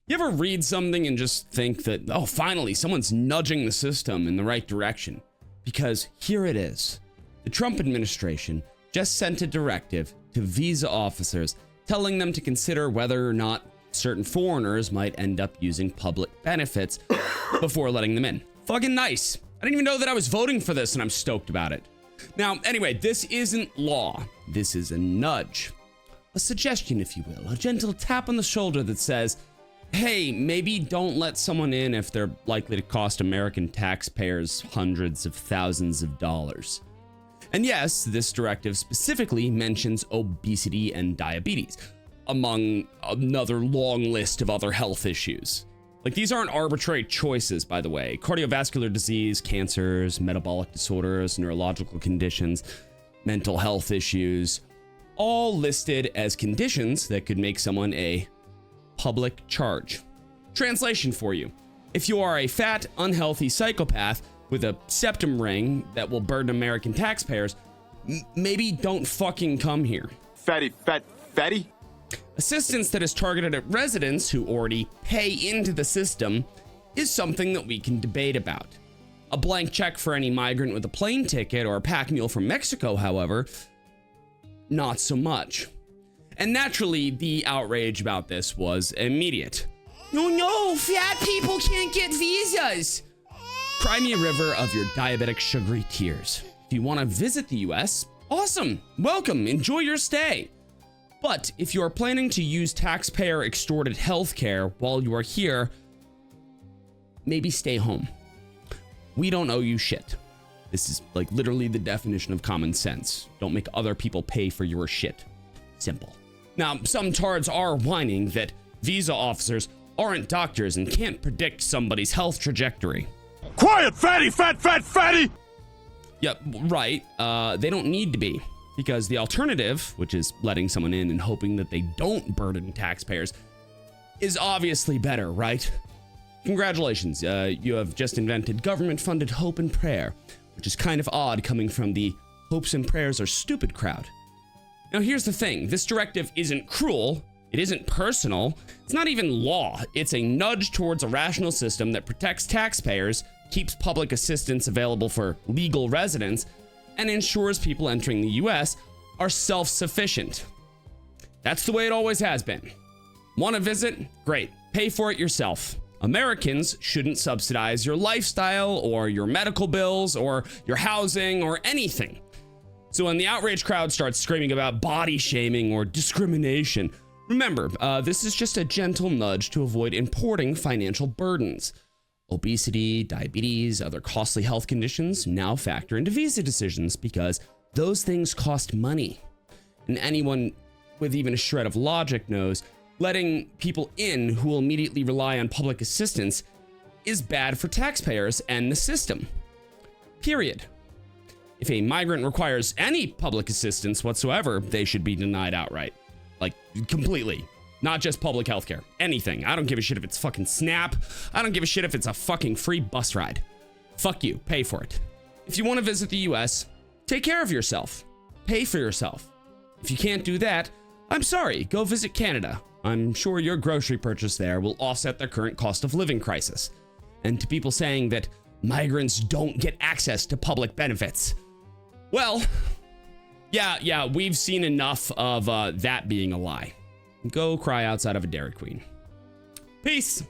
You ever read something and just think that, oh, finally, someone's nudging the system in the right direction? Because here it is. The Trump administration just sent a directive to visa officers telling them to consider whether or not certain foreigners might end up using public benefits before letting them in. Fucking nice. I didn't even know that I was voting for this, and I'm stoked about it. Now, anyway, this isn't law. This is a nudge. A suggestion, if you will. A gentle tap on the shoulder that says, hey, maybe don't let someone in if they're likely to cost American taxpayers hundreds of thousands of dollars. And yes, this directive specifically mentions obesity and diabetes, among another long list of other health issues. Like, these aren't arbitrary choices, by the way. Cardiovascular disease, cancers, metabolic disorders, neurological conditions, mental health issues, all listed as conditions that could make someone a public charge. Translation for you. If you are a fat, unhealthy psychopath with a septum ring that will burden American taxpayers, maybe don't fucking come here. Fatty? Assistance that is targeted at residents who already pay into the system is something that we can debate about. A blank check for any migrant with a plane ticket or a pack mule from Mexico, however, not so much. And naturally, the outrage about this was immediate. No, fat people can't get visas. Cry me a river of your diabetic sugary tears. If you want to visit the US, awesome, welcome, enjoy your stay. But if you are planning to use taxpayer extorted healthcare while you are here, maybe stay home. We don't owe you shit. This is like literally the definition of common sense. Don't make other people pay for your shit. Simple. Now, some tards are whining that visa officers aren't doctors and can't predict somebody's health trajectory. Quiet, fatty! Yep, right. They don't need to be, because the alternative, which is letting someone in and hoping that they don't burden taxpayers, is obviously better, right? Congratulations, you have just invented government-funded hope and prayer, which is kind of odd coming from the hopes and prayers are stupid crowd. Now, here's the thing. This directive isn't cruel. It isn't personal. It's not even law. It's a nudge towards a rational system that protects taxpayers, keeps public assistance available for legal residents, and ensures people entering the US are self-sufficient. That's the way it always has been. Want to visit? Great. Pay for it yourself. Americans shouldn't subsidize your lifestyle or your medical bills or your housing or anything. So when the outrage crowd starts screaming about body shaming or discrimination, remember, this is just a gentle nudge to avoid importing financial burdens. Obesity, diabetes, other costly health conditions now factor into visa decisions because those things cost money. And anyone with even a shred of logic knows letting people in who will immediately rely on public assistance is bad for taxpayers and the system. Period. If a migrant requires any public assistance whatsoever, they should be denied outright. Like, completely. Not just public healthcare. Anything. I don't give a shit if it's fucking SNAP. I don't give a shit if it's a fucking free bus ride. Fuck you. Pay for it. If you want to visit the US, take care of yourself. Pay for yourself. If you can't do that, I'm sorry. Go visit Canada. I'm sure your grocery purchase there will offset their current cost of living crisis. And to people saying that migrants don't get access to public benefits, well, yeah, we've seen enough of that being a lie. Go cry outside of a Dairy Queen. Peace.